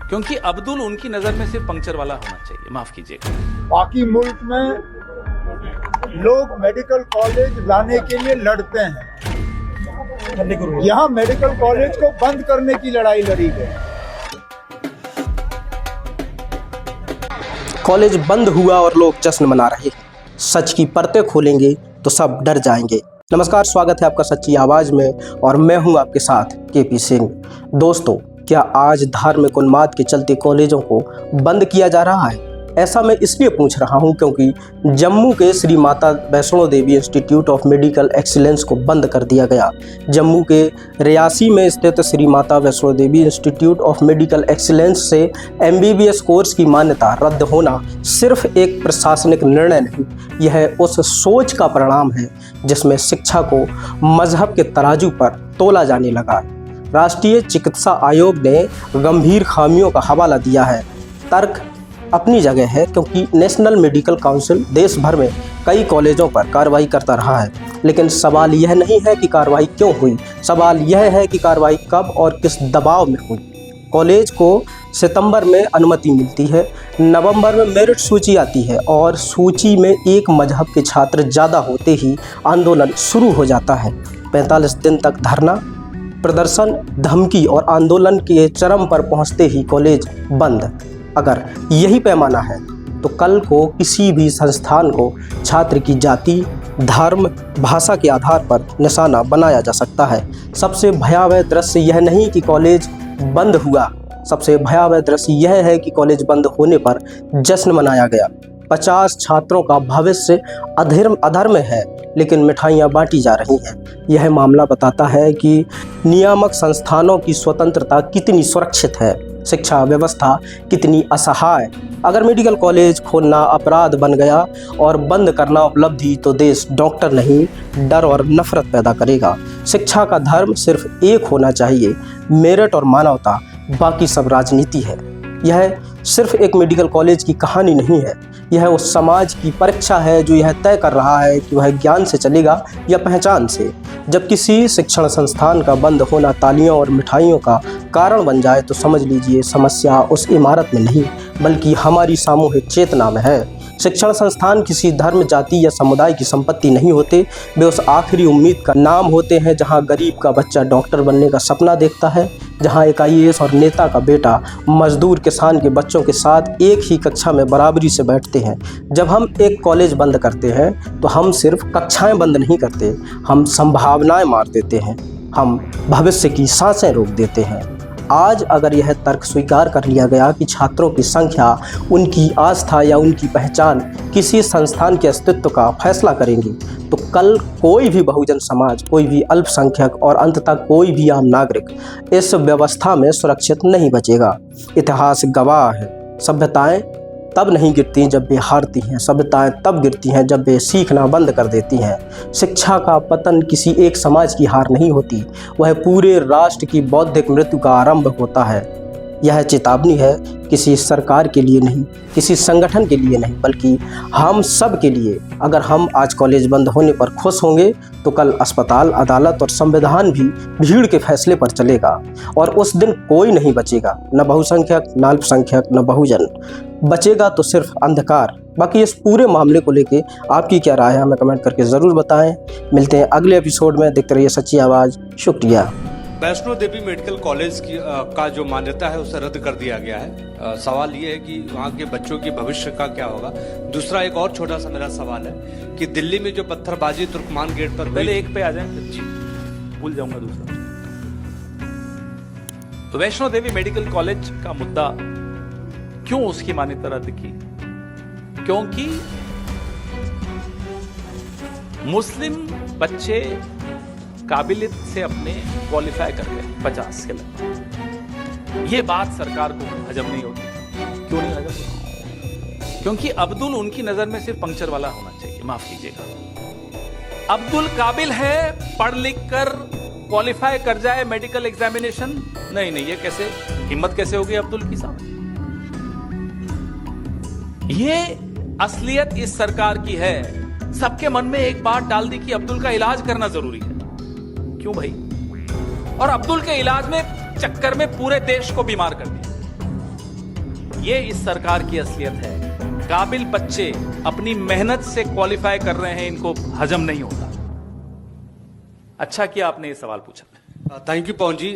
क्योंकि अब्दुल उनकी नजर में सिर्फ पंक्चर वाला होना चाहिए, माफ कीजिएगा। बाकी मुल्क में लोग मेडिकल कॉलेज लाने के लिए लड़ते हैं, यहाँ मेडिकल कॉलेज को बंद करने की लड़ाई लड़ी गई। कॉलेज बंद हुआ और लोग जश्न मना रहे हैं। सच की परतें खोलेंगे तो सब डर जाएंगे। नमस्कार, स्वागत है आपका सच्ची आवाज़ में और मैं हूं आपके साथ केपी सिंह। दोस्तों, क्या आज धार्मिक उन्माद के चलते कॉलेजों को बंद किया जा रहा है? ऐसा मैं इसलिए पूछ रहा हूं क्योंकि जम्मू के Shri Mata Vaishno Devi institute of medical excellence को बंद कर दिया गया। जम्मू के रियासी में स्थित Shri Mata Vaishno Devi institute of medical excellence से MBBS कोर्स की मान्यता रद्द होना सिर्फ एक प्रशासनिक निर्णय नहीं, यह उस सोच का परिणाम है जिसमें शिक्षा को मजहब के तराजू पर तोला जाने लगा। राष्ट्रीय चिकित्सा आयोग ने गंभीर खामियों का हवाला दिया है। तर्क अपनी जगह है क्योंकि नेशनल मेडिकल काउंसिल देश भर में कई कॉलेजों पर कार्रवाई करता रहा है, लेकिन सवाल यह नहीं है कि कार्रवाई क्यों हुई, सवाल यह है कि कार्रवाई कब और किस दबाव में हुई। कॉलेज को सितंबर में अनुमति मिलती है, नवंबर में मेरिट सूची आती है और सूची में एक मजहब के छात्र ज़्यादा होते ही आंदोलन शुरू हो जाता है। 45 दिन तक धरना, प्रदर्शन, धमकी और आंदोलन के चरम पर पहुंचते ही कॉलेज बंद। अगर यही पैमाना है तो कल को किसी भी संस्थान को छात्र की जाति, धर्म, भाषा के आधार पर निशाना बनाया जा सकता है। सबसे भयावह दृश्य यह नहीं कि कॉलेज बंद हुआ, सबसे भयावह दृश्य यह है कि कॉलेज बंद होने पर जश्न मनाया गया। 50 छात्रों का भविष्य अधर्म है, लेकिन मिठाइयाँ बांटी जा रही हैं। यह मामला बताता है कि नियामक संस्थानों की स्वतंत्रता कितनी सुरक्षित है, शिक्षा व्यवस्था कितनी असहाय। अगर मेडिकल कॉलेज खोलना अपराध बन गया और बंद करना उपलब्धि, तो देश डॉक्टर नहीं, डर और नफरत पैदा करेगा। शिक्षा का धर्म सिर्फ एक होना चाहिए, मेरिट और मानवता, बाकी सब राजनीति है। यह सिर्फ एक मेडिकल कॉलेज की कहानी नहीं है, यह उस समाज की परीक्षा है जो यह तय कर रहा है कि वह ज्ञान से चलेगा या पहचान से। जब किसी शिक्षण संस्थान का बंद होना तालियों और मिठाइयों का कारण बन जाए तो समझ लीजिए समस्या उस इमारत में नहीं बल्कि हमारी सामूहिक चेतना में है। शिक्षण संस्थान किसी धर्म, जाति या समुदाय की संपत्ति नहीं होते, वे उस आखिरी उम्मीद का नाम होते हैं जहां गरीब का बच्चा डॉक्टर बनने का सपना देखता है, जहां एक IAS और नेता का बेटा मजदूर किसान के बच्चों के साथ एक ही कक्षा में बराबरी से बैठते हैं। जब हम एक कॉलेज बंद करते हैं तो हम सिर्फ कक्षाएं बंद नहीं करते, हम संभावनाएं मार देते हैं, हम भविष्य की सांसें रोक देते हैं। आज अगर यह तर्क स्वीकार कर लिया गया कि छात्रों की संख्या, उनकी आस्था या उनकी पहचान किसी संस्थान के अस्तित्व का फैसला करेंगी, तो कल कोई भी बहुजन समाज, कोई भी अल्पसंख्यक और अंततः कोई भी आम नागरिक इस व्यवस्था में सुरक्षित नहीं बचेगा। इतिहास गवाह है, सभ्यताएं तब नहीं गिरती जब वे हारती हैं, सभ्यताएं तब गिरती हैं जब वे सीखना बंद कर देती हैं। शिक्षा का पतन किसी एक समाज की हार नहीं होती, वह पूरे राष्ट्र की बौद्धिक मृत्यु का आरंभ होता है। यह चेतावनी है किसी सरकार के लिए नहीं, किसी संगठन के लिए नहीं, बल्कि हम सब के लिए। अगर हम आज कॉलेज बंद होने पर खुश होंगे तो कल अस्पताल, अदालत और संविधान भी भीड़ के फैसले पर चलेगा और उस दिन कोई नहीं बचेगा, न बहुसंख्यक, न अल्पसंख्यक, न बहुजन। बचेगा तो सिर्फ अंधकार। बाकी इस पूरे मामले को लेके आपकी क्या राय है, हमें कमेंट करके ज़रूर बताएं। मिलते हैं अगले एपिसोड में, देखते रहिए सच्ची आवाज़। शुक्रिया। वैष्णो देवी मेडिकल कॉलेज का जो मान्यता है उसे रद्द कर दिया गया है। सवाल ये है कि वहाँ के बच्चों के भविष्य का क्या होगा। दूसरा एक और छोटा सा मेरा सवाल है कि दिल्ली में जो पत्थरबाजी तुर्कमान गेट पर, पहले एक पे आ जाए जी, भूल जाऊंगा दूसरा। तो वैष्णो देवी मेडिकल कॉलेज का मुद्दा, क्यों उसकी मान्यता रद्द की? क्योंकि मुस्लिम बच्चे काबिलियत से अपने क्वालिफाई कर गए 50 के लगभग। ये बात सरकार को हजम नहीं होती। क्यों नहीं हजम होती? क्योंकि अब्दुल उनकी नजर में सिर्फ पंक्चर वाला होना चाहिए, माफ कीजिएगा। अब्दुल काबिल है, पढ़ लिख कर क्वालिफाई कर जाए मेडिकल एग्जामिनेशन? नहीं, ये कैसे, हिम्मत कैसे होगी अब्दुल की साहब? ये असलियत इस सरकार की है। सबके मन में एक बात डाल दी कि अब्दुल का इलाज करना जरूरी है। क्यों भाई? और अब्दुल के इलाज में चक्कर में पूरे देश को बीमार कर दिया। ये इस सरकार की असलियत है। काबिल बच्चे अपनी मेहनत से क्वालिफाई कर रहे हैं, इनको हजम नहीं होता। अच्छा किया आपने ये सवाल पूछा। Thank you Pawan ji.